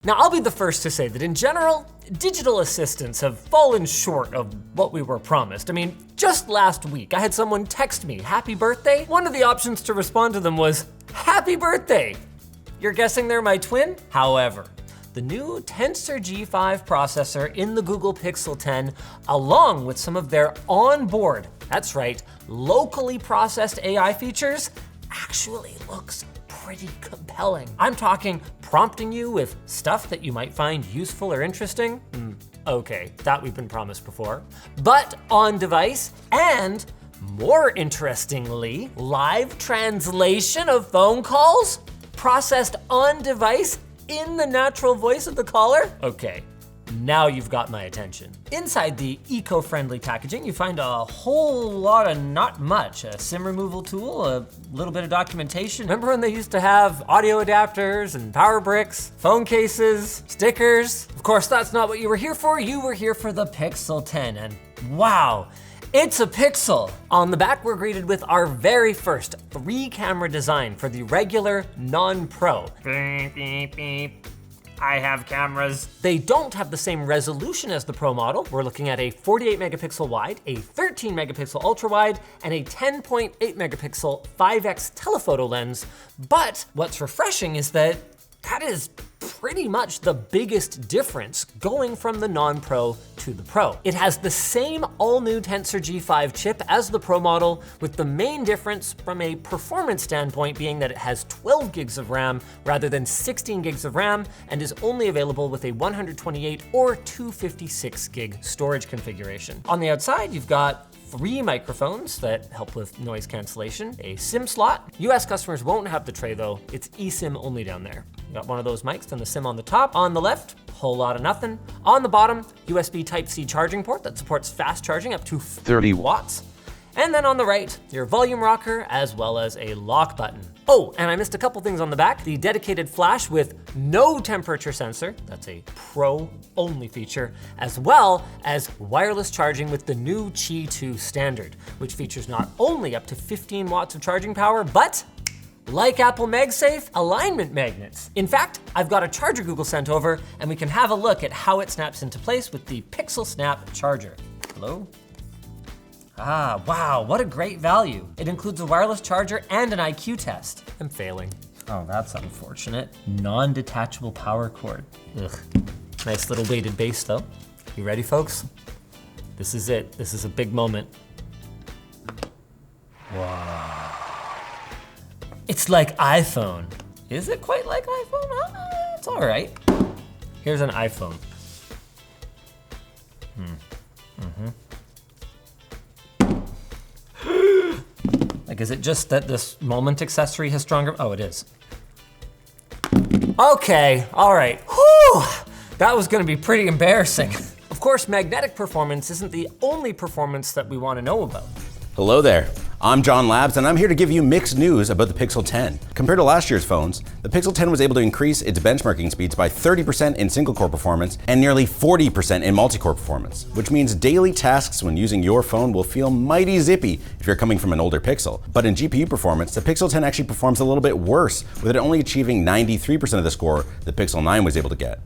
Now, I'll be the first to say that in general, digital assistants have fallen short of what we were promised. I mean, just last week, I had someone text me, happy birthday. One of the options to respond to them was, happy birthday. You're guessing they're my twin? However, the new Tensor G5 processor in the Google Pixel 10, along with some of their onboard, that's right, locally processed AI features, actually looks pretty compelling. I'm talking prompting you with stuff that you might find useful or interesting. Okay, that we've been promised before. But on device, and more interestingly, live translation of phone calls processed on device in the natural voice of the caller? Okay, now you've got my attention. Inside the eco-friendly packaging, you find a whole lot of not much. A SIM removal tool, a little bit of documentation. Remember when they used to have audio adapters and power bricks, phone cases, stickers? Of course, that's not what you were here for. You were here for the Pixel 10, and wow, it's a Pixel. On the back, we're greeted with our very first 3-camera design for the regular non-Pro. Beep, beep, beep. I have cameras. They don't have the same resolution as the Pro model. We're looking at a 48 megapixel wide, a 13 megapixel ultra wide, and a 10.8 megapixel 5x telephoto lens. But what's refreshing is that is pretty much the biggest difference going from the non-Pro to the Pro. It has the same all-new Tensor G5 chip as the Pro model, with the main difference from a performance standpoint being that it has 12 gigs of RAM rather than 16 gigs of RAM, and is only available with a 128 or 256 gig storage configuration. On the outside, you've got 3 microphones that help with noise cancellation, a SIM slot. US customers won't have the tray though, it's eSIM only down there. You got one of those mics and the SIM on the top. On the left, whole lot of nothing. On the bottom, USB Type-C charging port that supports fast charging up to 30 watts. And then on the right, your volume rocker, as well as a lock button. Oh, and I missed a couple things on the back. The dedicated flash with no temperature sensor, that's a Pro only feature, as well as wireless charging with the new Qi2 standard, which features not only up to 15 watts of charging power, but like Apple MagSafe, alignment magnets. In fact, I've got a charger Google sent over, and we can have a look at how it snaps into place with the Pixel Snap charger. Hello? Ah, wow, what a great value. It includes a wireless charger and an IQ test. I'm failing. Oh, that's unfortunate. Non-detachable power cord. Ugh. Nice little weighted base though. You ready, folks? This is it. This is a big moment. Wow. It's like iPhone. Is it quite like iPhone? It's all right. Here's an iPhone. Like, is it just that this Moment accessory has stronger? Oh, it is. Okay, all right. Whew, that was gonna be pretty embarrassing. Of course, magnetic performance isn't the only performance that we wanna know about. Hello there. I'm John Labs, and I'm here to give you mixed news about the Pixel 10. Compared to last year's phones, the Pixel 10 was able to increase its benchmarking speeds by 30% in single-core performance and nearly 40% in multi-core performance, which means daily tasks when using your phone will feel mighty zippy if you're coming from an older Pixel. But in GPU performance, the Pixel 10 actually performs a little bit worse, with it only achieving 93% of the score the Pixel 9 was able to get.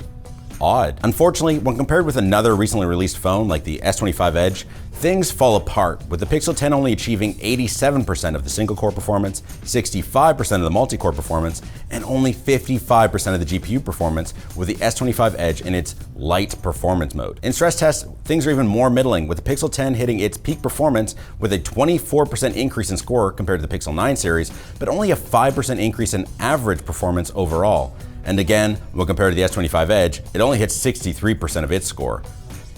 Odd. Unfortunately, when compared with another recently released phone like the S25 Edge, things fall apart, with the Pixel 10 only achieving 87% of the single-core performance, 65% of the multi-core performance, and only 55% of the GPU performance with the S25 Edge in its light performance mode. In stress tests, things are even more middling, with the Pixel 10 hitting its peak performance with a 24% increase in score compared to the Pixel 9 series, but only a 5% increase in average performance overall. And again, when compared to the S25 Edge, it only hits 63% of its score.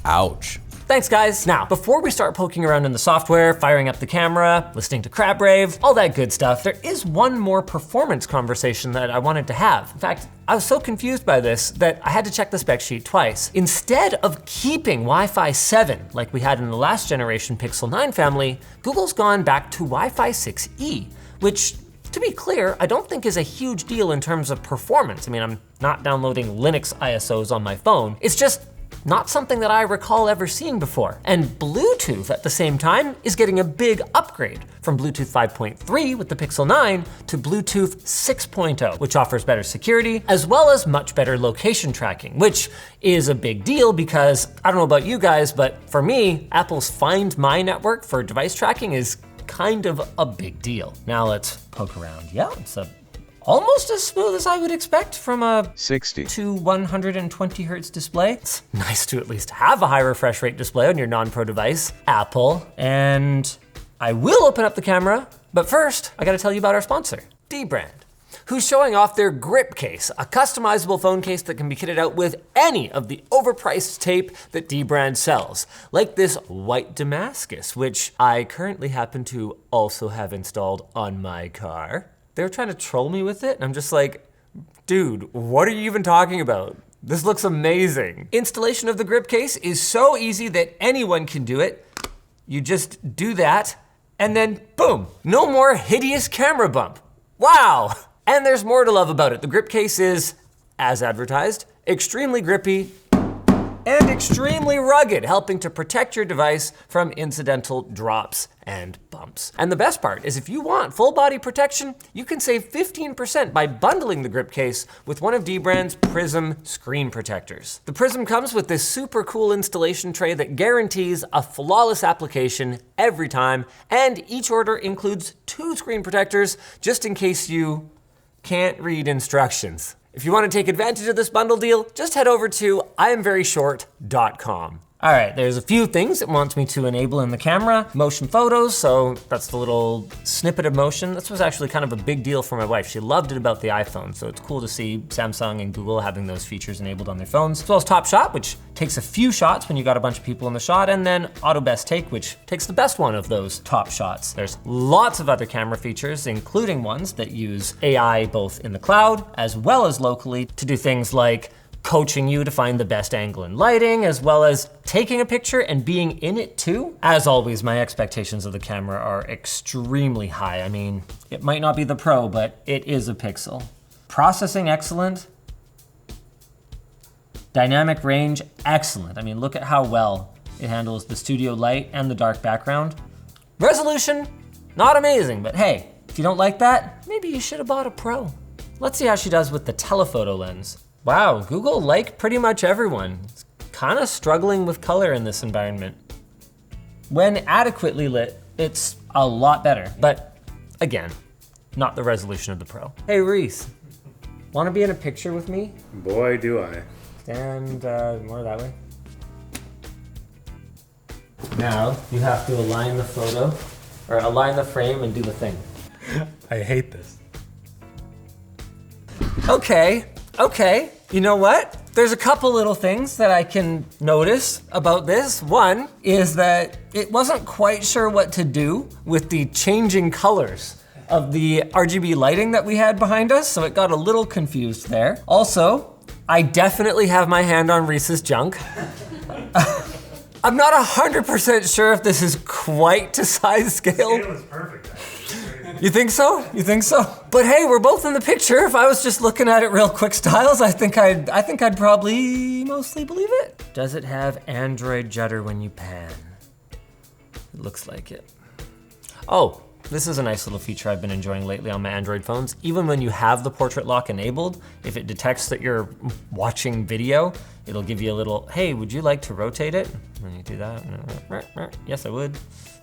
Ouch. Thanks, guys. Now, before we start poking around in the software, firing up the camera, listening to Crab Rave, all that good stuff, there is one more performance conversation that I wanted to have. In fact, I was so confused by this that I had to check the spec sheet twice. Instead of keeping Wi-Fi 7 like we had in the last generation Pixel 9 family, Google's gone back to Wi-Fi 6E, which, to be clear, I don't think is a huge deal in terms of performance. I mean, I'm not downloading Linux ISOs on my phone. It's just not something that I recall ever seeing before. And Bluetooth at the same time is getting a big upgrade from Bluetooth 5.3 with the Pixel 9 to Bluetooth 6.0, which offers better security as well as much better location tracking, which is a big deal because I don't know about you guys, but for me, Apple's Find My network for device tracking is kind of a big deal. Now let's poke around. Yeah, it's almost as smooth as I would expect from a 60 to 120 hertz display. It's nice to at least have a high refresh rate display on your non-pro device, Apple. And I will open up the camera, but first I gotta tell you about our sponsor, dbrand, who's showing off their Grip Case, a customizable phone case that can be kitted out with any of the overpriced tape that dbrand sells, like this white Damascus, which I currently happen to also have installed on my car. They were trying to troll me with it, and I'm just like, dude, what are you even talking about? This looks amazing. Installation of the Grip Case is so easy that anyone can do it. You just do that, and then boom, no more hideous camera bump. Wow! And there's more to love about it. The Grip Case is, as advertised, extremely grippy and extremely rugged, helping to protect your device from incidental drops and bumps. And the best part is if you want full body protection, you can save 15% by bundling the Grip Case with one of dbrand's Prism screen protectors. The Prism comes with this super cool installation tray that guarantees a flawless application every time, and each order includes 2 screen protectors just in case you can't read instructions. If you want to take advantage of this bundle deal, just head over to IamVeryShort.com. All right, there's a few things it wants me to enable in the camera. Motion photos, so that's the little snippet of motion. This was actually kind of a big deal for my wife. She loved it about the iPhone, so it's cool to see Samsung and Google having those features enabled on their phones. As well as Top Shot, which takes a few shots when you got a bunch of people in the shot, and then Auto Best Take, which takes the best one of those top shots. There's lots of other camera features, including ones that use AI both in the cloud as well as locally to do things like coaching you to find the best angle and lighting, as well as taking a picture and being in it too. As always, my expectations of the camera are extremely high. I mean, it might not be the Pro, but it is a Pixel. Processing, excellent. Dynamic range, excellent. I mean, look at how well it handles the studio light and the dark background. Resolution, not amazing, but hey, if you don't like that, maybe you should have bought a Pro. Let's see how she does with the telephoto lens. Wow, Google, like pretty much everyone, is kind of struggling with color in this environment. When adequately lit, it's a lot better, but again, not the resolution of the Pro. Hey Reese, wanna be in a picture with me? Boy, do I. Stand more that way. Now, you have to align the photo, or align the frame and do the thing. I hate this. Okay. You know what? There's a couple little things that I can notice about this. One is that it wasn't quite sure what to do with the changing colors of the RGB lighting that we had behind us, so it got a little confused there. Also, I definitely have my hand on Reese's junk. I'm not 100% sure if this is quite to size scale. The scale is perfect. You think so? You think so? But hey, we're both in the picture. If I was just looking at it real quick styles, I think I'd probably mostly believe it. Does it have Android judder when you pan? It looks like it. Oh, this is a nice little feature I've been enjoying lately on my Android phones. Even when you have the portrait lock enabled, if it detects that you're watching video, it'll give you a little, hey, would you like to rotate it? And you do that. Yes, I would.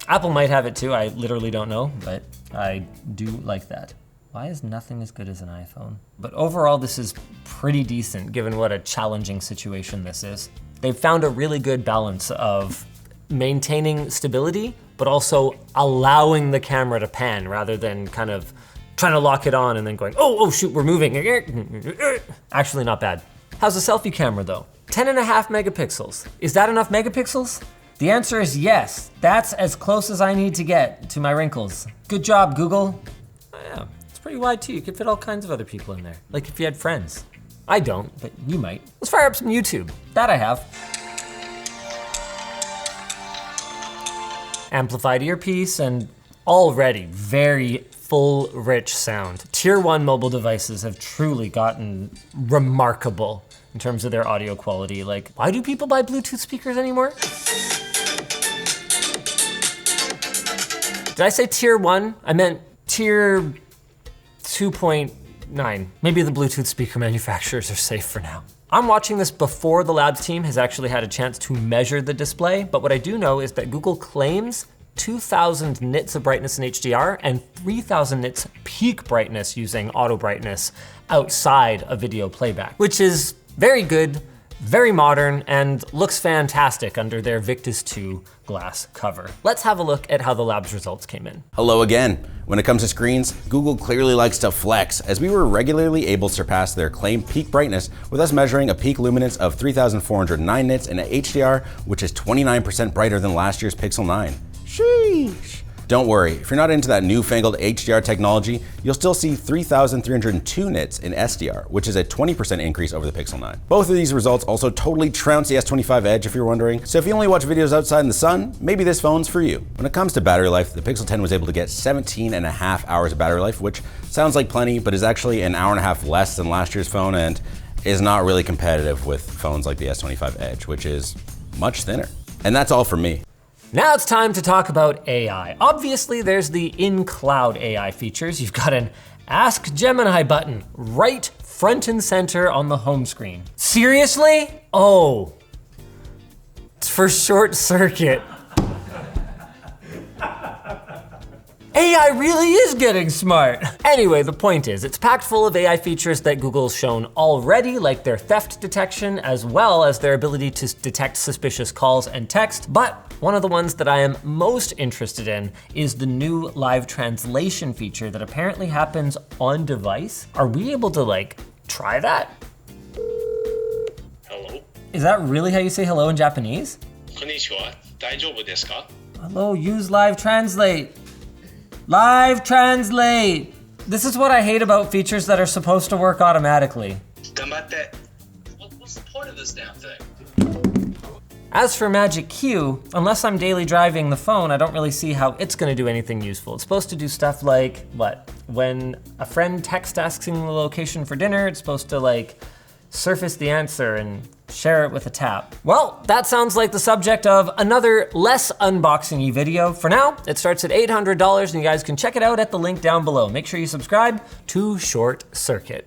Apple might have it too, I literally don't know, but I do like that. Why is nothing as good as an iPhone? But overall, this is pretty decent given what a challenging situation this is. They've found a really good balance of maintaining stability, but also allowing the camera to pan rather than kind of trying to lock it on and then going, oh shoot, we're moving. Actually not bad. How's the selfie camera though? 10.5 megapixels. Is that enough megapixels? The answer is yes. That's as close as I need to get to my wrinkles. Good job, Google. Oh yeah, it's pretty wide too. You could fit all kinds of other people in there. Like if you had friends. I don't, but you might. Let's fire up some YouTube. That I have. Amplified earpiece and already very full, rich sound. Tier 1 mobile devices have truly gotten remarkable in terms of their audio quality. Like, why do people buy Bluetooth speakers anymore? Did I say tier 1? I meant tier 2.9. Maybe the Bluetooth speaker manufacturers are safe for now. I'm watching this before the labs team has actually had a chance to measure the display, but what I do know is that Google claims 2,000 nits of brightness in HDR and 3,000 nits peak brightness using auto brightness outside of video playback, which is very good, very modern, and looks fantastic under their Victus 2 glass cover. Let's have a look at how the lab's results came in. Hello again. When it comes to screens, Google clearly likes to flex, as we were regularly able to surpass their claimed peak brightness with us measuring a peak luminance of 3,409 nits in HDR, which is 29% brighter than last year's Pixel 9. Sheesh. Don't worry, if you're not into that newfangled HDR technology, you'll still see 3,302 nits in SDR, which is a 20% increase over the Pixel 9. Both of these results also totally trounce the S25 Edge if you're wondering. So if you only watch videos outside in the sun, maybe this phone's for you. When it comes to battery life, the Pixel 10 was able to get 17.5 hours of battery life, which sounds like plenty, but is actually an hour and a half less than last year's phone and is not really competitive with phones like the S25 Edge, which is much thinner. And that's all from me. Now it's time to talk about AI. Obviously, there's the in-cloud AI features. You've got an Ask Gemini button right front and center on the home screen. Seriously? Oh, it's for ShortCircuit. AI really is getting smart. Anyway, the point is, it's packed full of AI features that Google's shown already, like their theft detection, as well as their ability to detect suspicious calls and text. But one of the ones that I am most interested in is the new live translation feature that apparently happens on device. Are we able to like try that? Hello? Is that really how you say hello in Japanese? Konnichiwa. Daijoubu desu ka? Hello, use live translate. Live translate. This is what I hate about features that are supposed to work automatically. Ganbatte. What's the point of this damn thing? As for Magic Q, unless I'm daily driving the phone, I don't really see how it's gonna do anything useful. It's supposed to do stuff like, what? When a friend texts asking the location for dinner, it's supposed to like surface the answer and share it with a tap. Well, that sounds like the subject of another less unboxing-y video. For now, it starts at $800 and you guys can check it out at the link down below. Make sure you subscribe to ShortCircuit.